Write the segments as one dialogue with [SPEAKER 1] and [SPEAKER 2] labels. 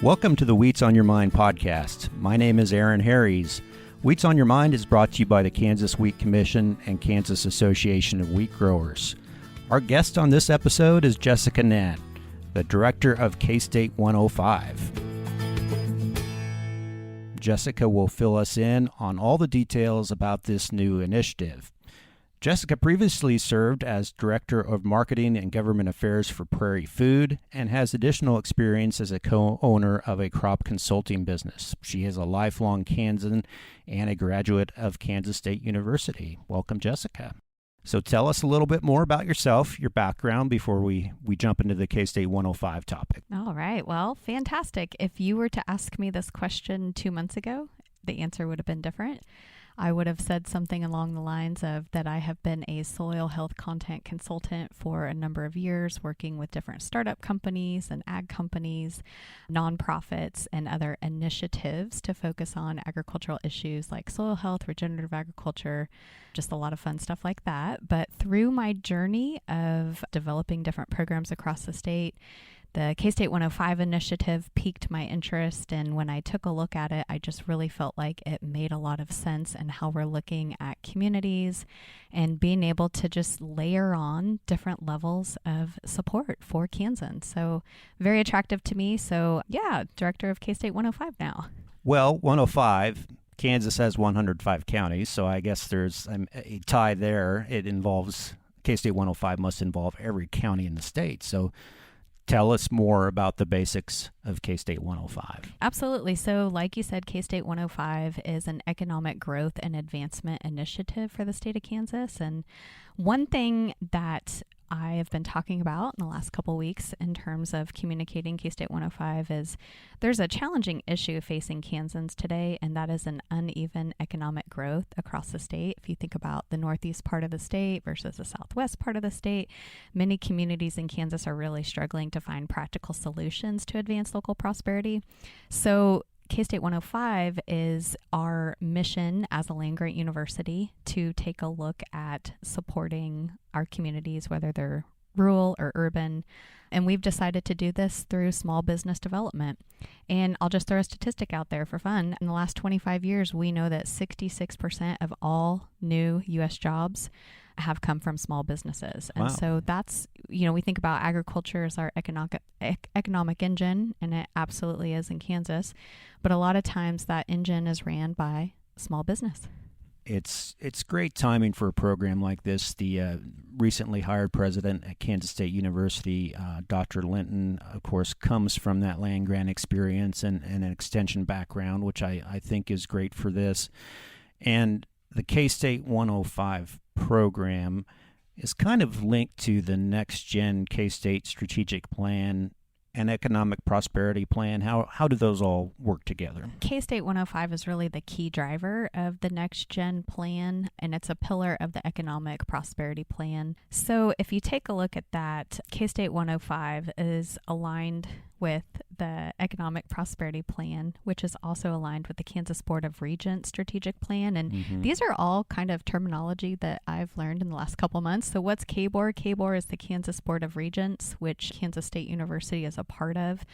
[SPEAKER 1] Welcome to the Wheats on Your Mind podcast. My name is Aaron Harries. Wheats on Your Mind is brought to you by the Kansas Wheat Commission and Kansas Association of Wheat Growers. Our guest on this episode is Jessica Gnad, the director of K-State 105. Jessica will fill us in on all the details about this new initiative. Jessica previously served as Director of Marketing and Government Affairs for Prairie Food and has additional experience as a co-owner of a crop consulting business. She is a lifelong Kansan and a graduate of Kansas State University. Welcome, Jessica. So tell us a little bit more about yourself, your background, before we jump into the K-State 105 topic.
[SPEAKER 2] All right. Well, fantastic. If you were to ask me this question 2 months ago, the answer would have been different. I would have said something along the lines of that I have been a soil health content consultant for a number of years, working with different startup companies and ag companies, nonprofits, and other initiatives to focus on agricultural issues like soil health, regenerative agriculture, just a lot of fun stuff like that. But through my journey of developing different programs across the state, the K-State 105 initiative piqued my interest, and when I took a look at it, I just really felt like it made a lot of sense in how we're looking at communities and being able to just layer on different levels of support for Kansans. So very attractive to me. So yeah, director of K-State 105 now.
[SPEAKER 1] Well, 105, Kansas has 105 counties, so I guess there's a tie there. It involves, K-State 105 must involve every county in the state. So tell us more about the basics of K-State 105.
[SPEAKER 2] Absolutely. So like you said, K-State 105 is an economic growth and advancement initiative for the state of Kansas. And one thing that I have been talking about in the last couple of weeks in terms of communicating K-State 105 is there's a challenging issue facing Kansans today, and that is an uneven economic growth across the state. If you think about the northeast part of the state versus the southwest part of the state, many communities in Kansas are really struggling to find practical solutions to advance local prosperity. So K-State 105 is our mission as a land-grant university to take a look at supporting our communities, whether they're rural or urban. And we've decided to do this through small business development. And I'll just throw a statistic out there for fun. In the last 25 years, we know that 66% of all new U.S. jobs have come from small businesses. And so that's, we think about agriculture as our economic engine, and it absolutely is in Kansas. But a lot of times that engine is ran by small business.
[SPEAKER 1] It's great timing for a program like this. The recently hired president at Kansas State University, Dr. Linton, of course, comes from that land grant experience and an extension background, which I think is great for this. And the K-State 105 program is kind of linked to the Next Gen K-State Strategic Plan and Economic Prosperity Plan. How do those all work together?
[SPEAKER 2] K-State 105 is really the key driver of the Next Gen Plan, and it's a pillar of the Economic Prosperity Plan. So if you take a look at that, K-State 105 is aligned with the Economic Prosperity Plan, which is also aligned with the Kansas Board of Regents Strategic Plan. And these are all kind of terminology that I've learned in the last couple months. So what's KBOR? KBOR is the Kansas Board of Regents, which Kansas State University is a part of.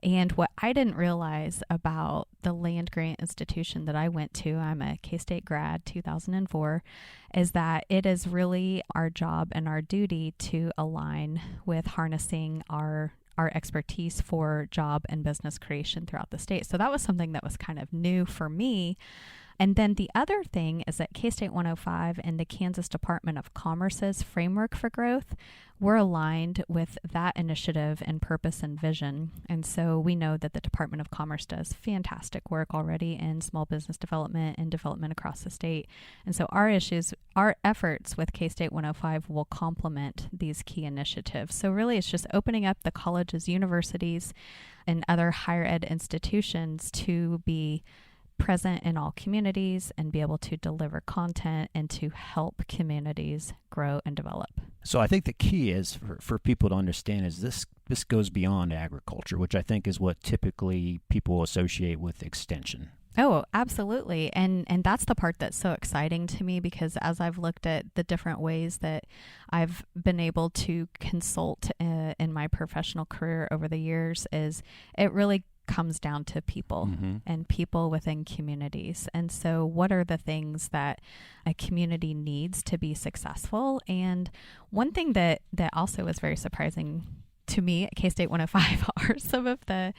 [SPEAKER 2] And what I didn't realize about the land grant institution that I went to, I'm a K-State grad, 2004, is that it is really our job and our duty to align with harnessing our expertise for job and business creation throughout the state. So that was something that was kind of new for me. And then the other thing is that K-State 105 and the Kansas Department of Commerce's Framework for Growth, we're aligned with that initiative and purpose and vision. And so we know that the Department of Commerce does fantastic work already in small business development and development across the state. And so our efforts with K-State 105 will complement these key initiatives. So really it's just opening up the colleges, universities, and other higher ed institutions to be present in all communities and be able to deliver content and to help communities grow and develop.
[SPEAKER 1] So I think the key is for people to understand is this goes beyond agriculture, which I think is what typically people associate with extension.
[SPEAKER 2] Oh, absolutely. And that's the part that's so exciting to me, because as I've looked at the different ways that I've been able to consult in my professional career over the years, is it really comes down to people
[SPEAKER 1] Mm-hmm.
[SPEAKER 2] and people within communities. And so what are the things that a community needs to be successful? And one thing that also was very surprising to me at K-State 105 are some of the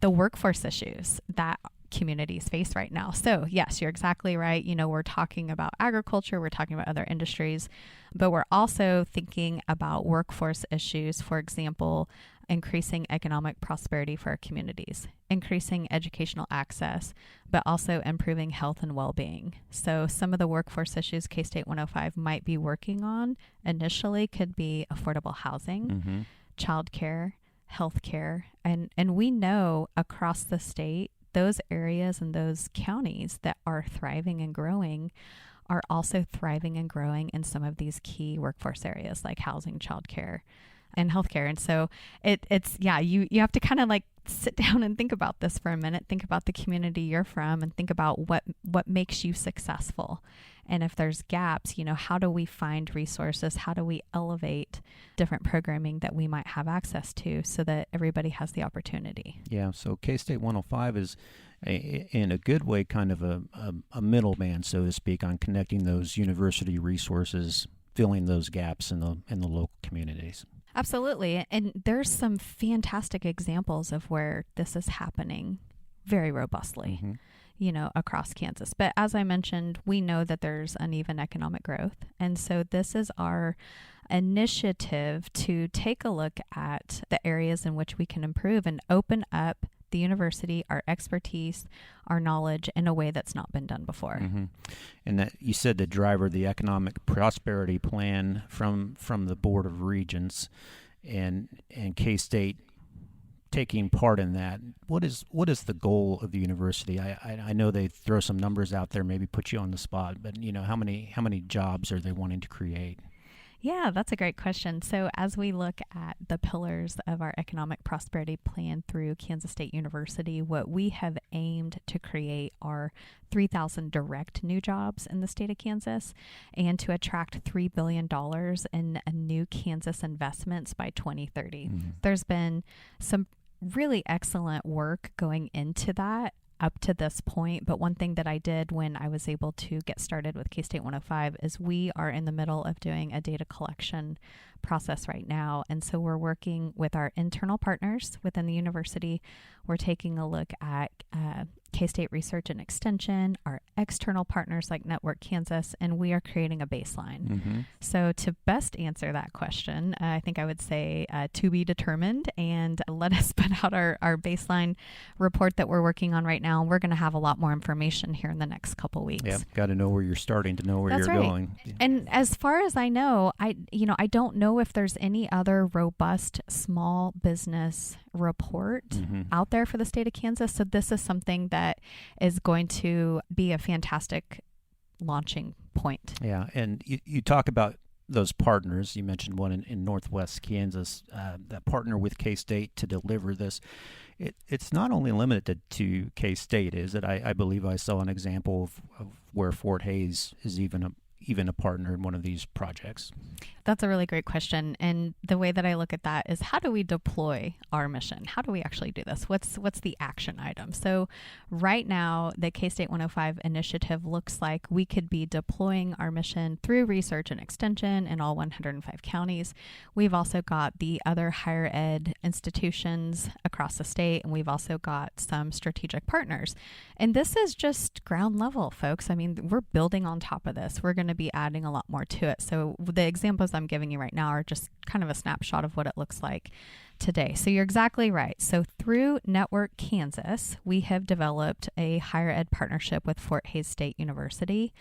[SPEAKER 2] workforce issues that communities face right now. So yes, you're exactly right. We're talking about agriculture, we're talking about other industries, but we're also thinking about workforce issues. For example, increasing economic prosperity for our communities, increasing educational access, but also improving health and well-being. So some of the workforce issues K-State 105 might be working on initially could be affordable housing,
[SPEAKER 1] Mm-hmm.
[SPEAKER 2] childcare, healthcare, and we know across the state, those areas and those counties that are thriving and growing are also thriving and growing in some of these key workforce areas like housing, childcare, and healthcare. And so you have to kind of like sit down and think about this for a minute, think about the community you're from, and think about what makes you successful. And if there's gaps, how do we find resources? How do we elevate different programming that we might have access to so that everybody has the opportunity?
[SPEAKER 1] Yeah, so K-State 105 is, in a good way, kind of a middleman, so to speak, on connecting those university resources, filling those gaps in the local communities.
[SPEAKER 2] Absolutely. And there's some fantastic examples of where this is happening very robustly.
[SPEAKER 1] Mm-hmm.
[SPEAKER 2] Across Kansas. But as I mentioned, we know that there's uneven economic growth. And so this is our initiative to take a look at the areas in which we can improve and open up the university, our expertise, our knowledge in a way that's not been done before.
[SPEAKER 1] Mm-hmm. And that you said the driver, the economic prosperity plan from the Board of Regents and K-State taking part in that. What is the goal of the university? I know they throw some numbers out there, maybe put you on the spot, but how many jobs are they wanting to create?
[SPEAKER 2] Yeah, that's a great question. So as we look at the pillars of our economic prosperity plan through Kansas State University, what we have aimed to create are 3,000 direct new jobs in the state of Kansas and to attract $3 billion in new Kansas investments by 2030.
[SPEAKER 1] Mm-hmm.
[SPEAKER 2] There's been some really excellent work going into that up to this point. But one thing that I did when I was able to get started with K-State 105 is we are in the middle of doing a data collection process right now. And so we're working with our internal partners within the university. We're taking a look at K-State Research and Extension, our external partners like Network Kansas, and we are creating a baseline.
[SPEAKER 1] Mm-hmm.
[SPEAKER 2] So to best answer that question, I think I would say to be determined, and let us put out our baseline report that we're working on right now. We're going to have a lot more information here in the next couple weeks.
[SPEAKER 1] Yeah, got to know where you're starting to know where
[SPEAKER 2] That's
[SPEAKER 1] you're
[SPEAKER 2] right.
[SPEAKER 1] going.
[SPEAKER 2] And as far as I know, I don't know if there's any other robust small business report
[SPEAKER 1] Mm-hmm.
[SPEAKER 2] out there for the state of Kansas. So this is something that is going to be a fantastic launching point.
[SPEAKER 1] Yeah, and you talk about those partners. You mentioned one in Northwest Kansas that partner with K-State to deliver this. It's not only limited to K-State, is it? I believe I saw an example of where Fort Hays is even a partner in one of these projects.
[SPEAKER 2] That's a really great question. And the way that I look at that is, how do we deploy our mission? How do we actually do this? What's the action item? So right now, the K-State 105 initiative looks like we could be deploying our mission through research and extension in all 105 counties. We've also got the other higher ed institutions across the state, and we've also got some strategic partners. And this is just ground level, folks. I mean, we're building on top of this. We're going to be adding a lot more to it. So the examples I'm giving you right now are just kind of a snapshot of what it looks like today. So you're exactly right. So through Network Kansas, we have developed a higher ed partnership with Fort Hays State University.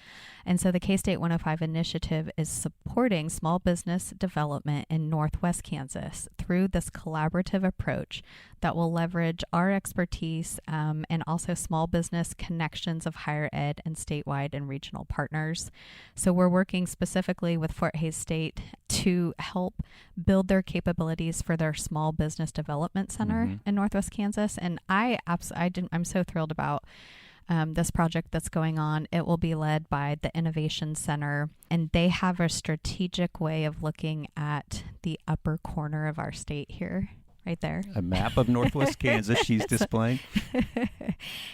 [SPEAKER 2] And so the K-State 105 initiative is supporting small business development in Northwest Kansas through this collaborative approach that will leverage our expertise and also small business connections of higher ed and statewide and regional partners. So we're working specifically with Fort Hays State to help build their capabilities for their small business development center in Northwest Kansas. And I'm so thrilled about this project that's going on. It will be led by the Innovation Center, and they have a strategic way of looking at the upper corner of our state here, right there.
[SPEAKER 1] A map of Northwest Kansas she's displaying.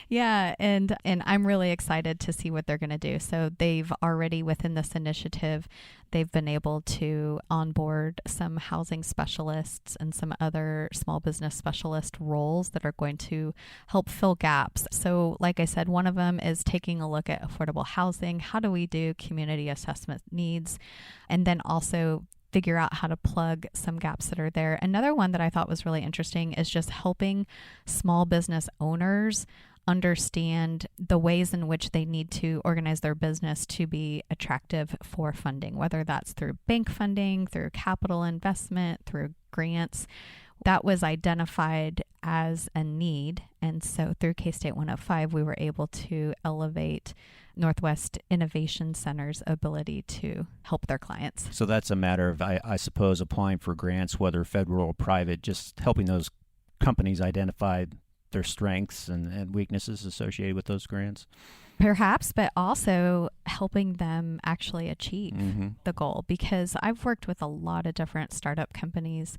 [SPEAKER 2] Yeah, and I'm really excited to see what they're going to do. So they've already, within this initiative, they've been able to onboard some housing specialists and some other small business specialist roles that are going to help fill gaps. So like I said, one of them is taking a look at affordable housing. How do we do community assessment needs? And then also figure out how to plug some gaps that are there. Another one that I thought was really interesting is just helping small business owners understand the ways in which they need to organize their business to be attractive for funding, whether that's through bank funding, through capital investment, through grants. That was identified as a need. And so through K-State 105, we were able to elevate Northwest Innovation Center's ability to help their clients.
[SPEAKER 1] So that's a matter of, I suppose, applying for grants, whether federal or private, just helping those companies identify their strengths and weaknesses associated with those grants.
[SPEAKER 2] Perhaps, but also helping them actually achieve the goal. Because I've worked with a lot of different startup companies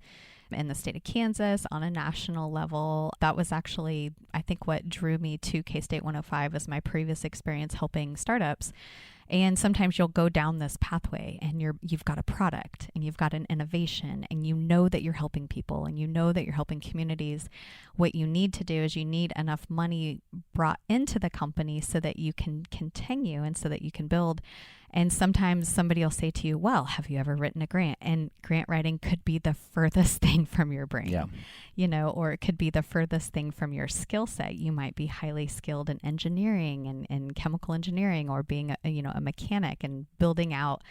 [SPEAKER 2] in the state of Kansas on a national level. That was actually, I think, what drew me to K-State 105 was my previous experience helping startups. And sometimes you'll go down this pathway and you've got a product and you've got an innovation and you know that you're helping people and you know that you're helping communities. What you need to do is you need enough money brought into the company so that you can continue and so that you can build. And sometimes somebody will say to you, well, have you ever written a grant? And grant writing could be the furthest thing from your brain, or it could be the furthest thing from your skill set. You might be highly skilled in engineering and chemical engineering, or being a mechanic and building out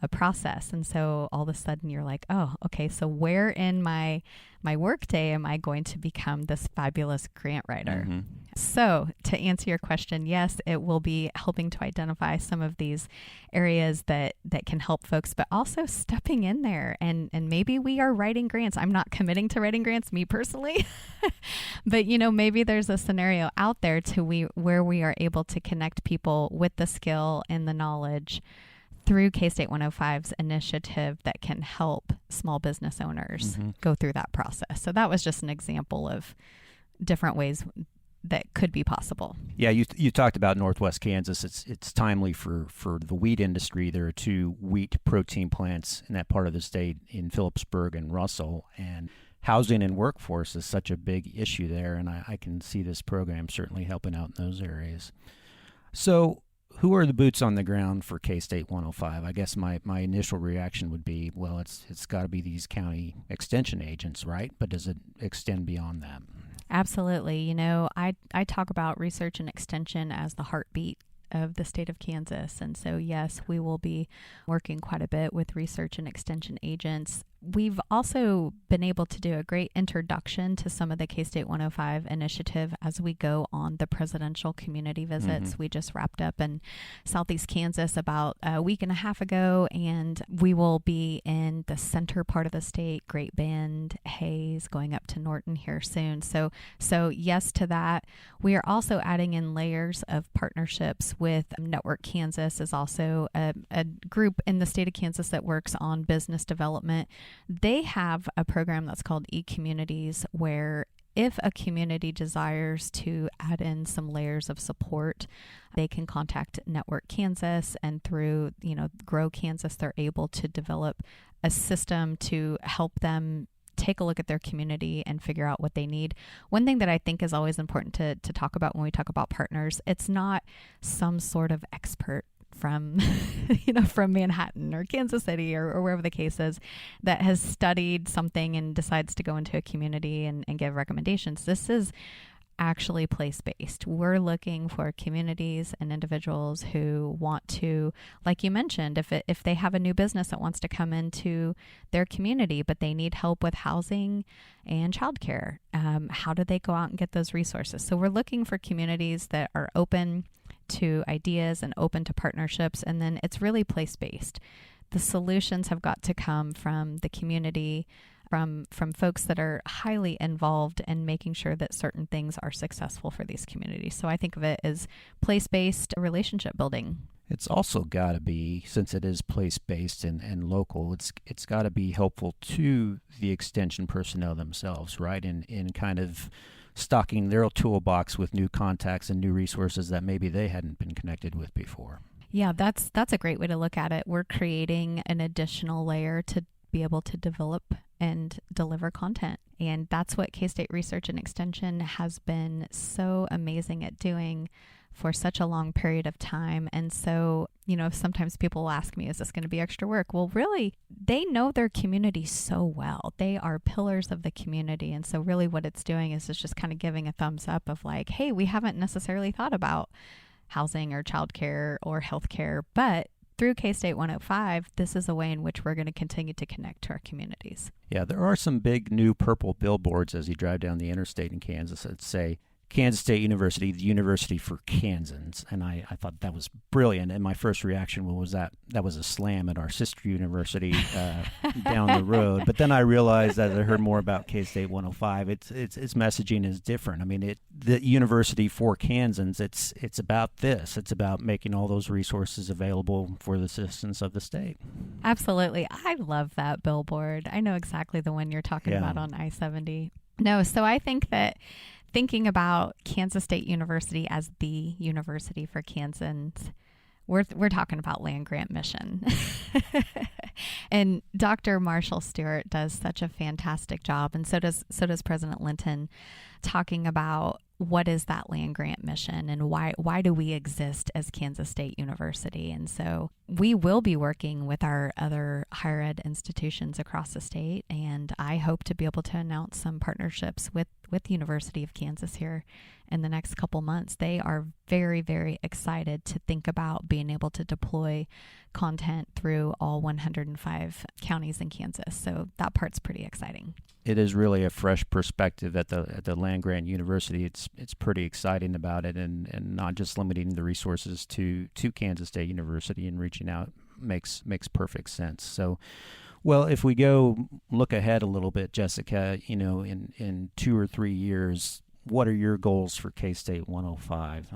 [SPEAKER 2] a process. And so all of a sudden you're like, oh, okay, so where in my workday am I going to become this fabulous grant writer? So to answer your question, yes, it will be helping to identify some of these areas that can help folks, but also stepping in there and maybe we are writing grants. I'm not committing to writing grants, me personally, but maybe there's a scenario out there where we are able to connect people with the skill and the knowledge through K-State 105's initiative that can help small business owners go through that process. So that was just an example of different ways that could be possible.
[SPEAKER 1] Yeah, you talked about Northwest Kansas. It's timely for the wheat industry. There are 2 wheat protein plants in that part of the state, in Phillipsburg and Russell, and housing and workforce is such a big issue there, and I can see this program certainly helping out in those areas. So who are the boots on the ground for K-State 105? I guess my initial reaction would be, well, it's got to be these county extension agents, right? But does it extend beyond that?
[SPEAKER 2] Absolutely. I talk about research and extension as the heartbeat of the state of Kansas. And so, yes, we will be working quite a bit with research and extension agents. We've also been able to do a great introduction to some of the K-State 105 initiative as we go on the presidential community visits. We just wrapped up in Southeast Kansas about a week and a half ago, and we will be in the center part of the state, Great Bend, Hayes, going up to Norton here soon. So yes to that. We are also adding in layers of partnerships with Network Kansas, is also a group in the state of Kansas that works on business development. They have a program that's called e-communities, where if a community desires to add in some layers of support, they can contact Network Kansas, and through Grow Kansas, they're able to develop a system to help them take a look at their community and figure out what they need. One thing that I think is always important to talk about when we talk about partners, it's not some sort of expert from from Manhattan or Kansas City or wherever the case is that has studied something and decides to go into a community and give recommendations. This is actually place-based. We're looking for communities and individuals who want to, like you mentioned, if they have a new business that wants to come into their community, but they need help with housing and childcare, how do they go out and get those resources? So we're looking for communities that are open to ideas and open to partnerships, and then it's really place-based. The solutions have got to come from the community, from folks that are highly involved in making sure that certain things are successful for these communities. So I think of it as place-based relationship building.
[SPEAKER 1] It's also got to be, since it is place-based and local, it's got to be helpful to the extension personnel themselves, right? In kind of stocking their toolbox with new contacts and new resources that maybe they hadn't been connected with before.
[SPEAKER 2] Yeah, that's a great way to look at it. We're creating an additional layer to be able to develop and deliver content. And that's what K-State Research and Extension has been so amazing at doing for such a long period of time. And so, sometimes people will ask me, is this going to be extra work? Well, really, they know their community so well. They are pillars of the community. And so really what it's doing is it's just kind of giving a thumbs up of like, hey, we haven't necessarily thought about housing or childcare or healthcare, but through K-State 105, this is a way in which we're going to continue to connect to our communities.
[SPEAKER 1] Yeah, there are some big new purple billboards as you drive down the interstate in Kansas that say Kansas State University, the university for Kansans. And I thought that was brilliant. And my first reaction was that was a slam at our sister university down the road. But then I realized as I heard more about K-State 105, its messaging is different. I mean, the university for Kansans, it's about this. It's about making all those resources available for the citizens of the state.
[SPEAKER 2] Absolutely. I love that billboard. I know exactly the one you're talking about on I-70. No, so I think that thinking about Kansas State University as the university for Kansans, we're talking about land grant mission. And Dr. Marshall Stewart does such a fantastic job, and so does President Linton, talking about what is that land grant mission and why do we exist as Kansas State University. And so we will be working with our other higher ed institutions across the state, and I hope to be able to announce some partnerships with the University of Kansas here in the next couple months. They are very, very excited to think about being able to deploy content through all 105 counties in Kansas. So that part's pretty exciting.
[SPEAKER 1] It is really a fresh perspective at the land grant university. It's pretty exciting about it, and not just limiting the resources to Kansas State University and reaching out makes perfect sense. So, well, if we go look ahead a little bit, Jessica, in 2 or 3 years, what are your goals for K-State 105?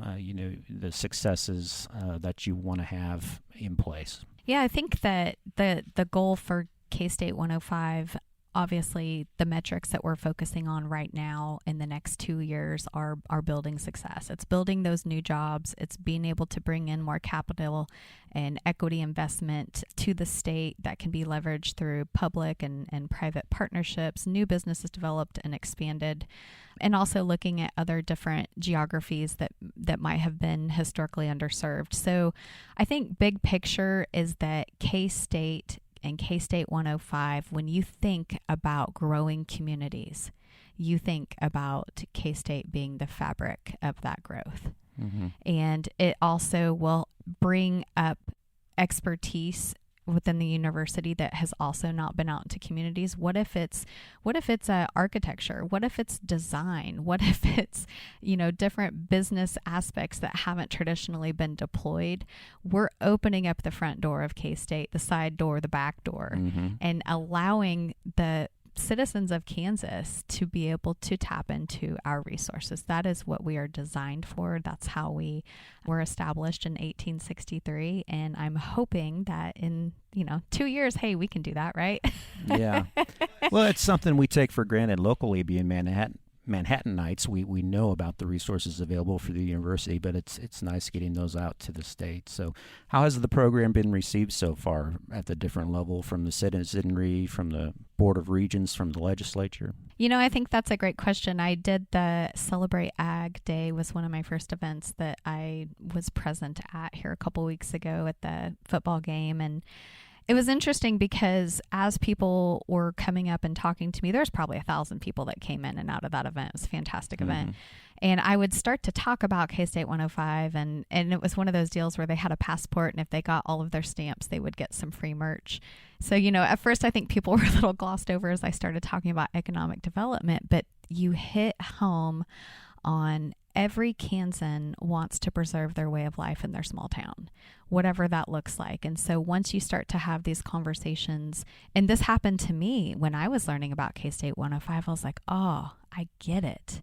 [SPEAKER 1] The successes that you want to have in place.
[SPEAKER 2] Yeah, I think that the goal for K-State 105, obviously the metrics that we're focusing on right now in the next 2 years are building success. It's building those new jobs. It's being able to bring in more capital and equity investment to the state that can be leveraged through public and private partnerships, new businesses developed and expanded, and also looking at other different geographies that might have been historically underserved. So I think big picture is that K-State and K-State 105, when you think about growing communities, you think about K-State being the fabric of that growth. Mm-hmm. And it also will bring up expertise within the university that has also not been out into communities. What if it's architecture? What if it's design? What if it's, different business aspects that haven't traditionally been deployed? We're opening up the front door of K-State, the side door, the back door, mm-hmm. and allowing the citizens of Kansas to be able to tap into our resources. That is what we are designed for. That's how we were established in 1863. And I'm hoping that in, 2 years, hey, we can do that, right?
[SPEAKER 1] Yeah. Well, it's something we take for granted locally, being Manhattanites. We know about the resources available for the university, but it's nice getting those out to the state. So how has the program been received so far at the different level, from the citizenry, from the Board of Regents, from the legislature?
[SPEAKER 2] I think that's a great question. I did the Celebrate Ag Day, was one of my first events that I was present at here a couple weeks ago at the football game. And it was interesting because as people were coming up and talking to me, there's probably 1,000 people that came in and out of that event. It was a fantastic mm-hmm. event. And I would start to talk about K-State 105, and it was one of those deals where they had a passport, and if they got all of their stamps, they would get some free merch. So, at first I think people were a little glossed over as I started talking about economic development, but you hit home on every Kansan wants to preserve their way of life in their small town, whatever that looks like. And so once you start to have these conversations, and this happened to me when I was learning about K-State 105, I was like, oh, I get it.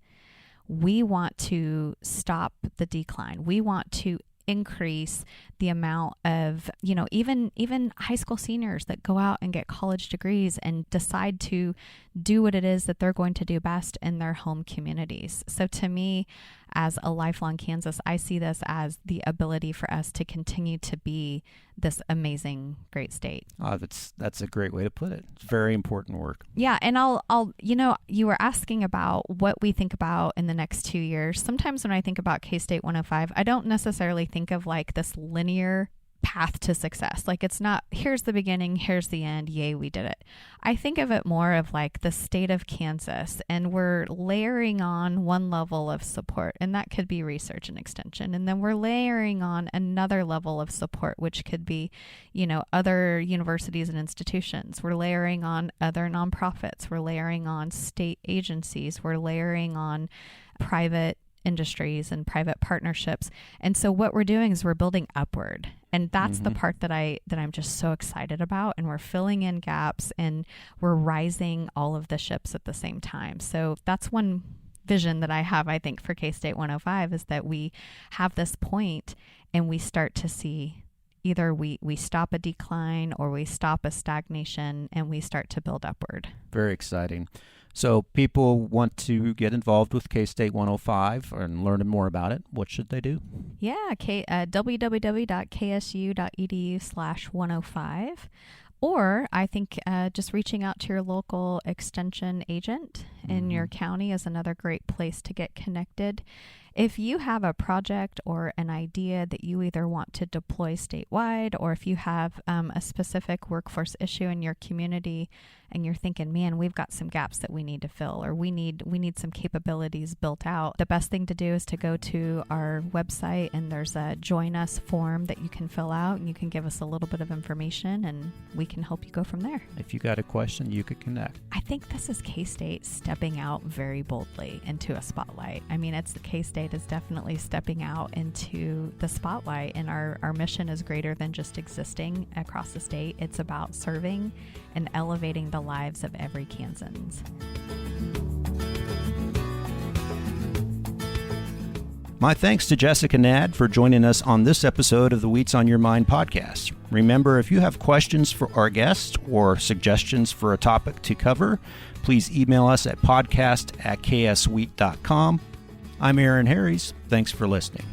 [SPEAKER 2] We want to stop the decline. We want to increase the amount of, even high school seniors that go out and get college degrees and decide to do what it is that they're going to do best in their home communities. So to me, as a lifelong Kansas, I see this as the ability for us to continue to be this amazing, great state.
[SPEAKER 1] That's a great way to put it. It's very important work.
[SPEAKER 2] Yeah. And you were asking about what we think about in the next 2 years. Sometimes when I think about K-State 105, I don't necessarily think of like this linear path to success. Like it's not, here's the beginning, here's the end, yay, we did it. I think of it more of like the state of Kansas, and we're layering on one level of support, and that could be research and extension. And then we're layering on another level of support, which could be, other universities and institutions. We're layering on other nonprofits. We're layering on state agencies. We're layering on private industries and private partnerships. And so what we're doing is we're building upward. And that's the part that I'm just so excited about. And we're filling in gaps, and we're rising all of the ships at the same time. So that's one vision that I have, I think, for K-State 105, is that we have this point and we start to see either we stop a decline or we stop a stagnation, and we start to build upward.
[SPEAKER 1] Very exciting. So people want to get involved with K-State 105 and learn more about it. What should they do?
[SPEAKER 2] Yeah, www.ksu.edu/105. Or I think just reaching out to your local extension agent in your county is another great place to get connected. If you have a project or an idea that you either want to deploy statewide, or if you have a specific workforce issue in your community and you're thinking, man, we've got some gaps that we need to fill, or we need some capabilities built out, the best thing to do is to go to our website, and there's a Join Us form that you can fill out, and you can give us a little bit of information, and we can help you go from there.
[SPEAKER 1] If you got a question, you could connect.
[SPEAKER 2] I think this is K-State stepping out very boldly into a spotlight. I mean, it's the K-State is definitely stepping out into the spotlight, and our mission is greater than just existing across the state. It's about serving and elevating the lives of every Kansan.
[SPEAKER 1] My thanks to Jessica Gnad for joining us on this episode of the Wheats on Your Mind podcast. Remember, if you have questions for our guests or suggestions for a topic to cover, please email us at podcast@kswheat.com. I'm Aaron Harries. Thanks for listening.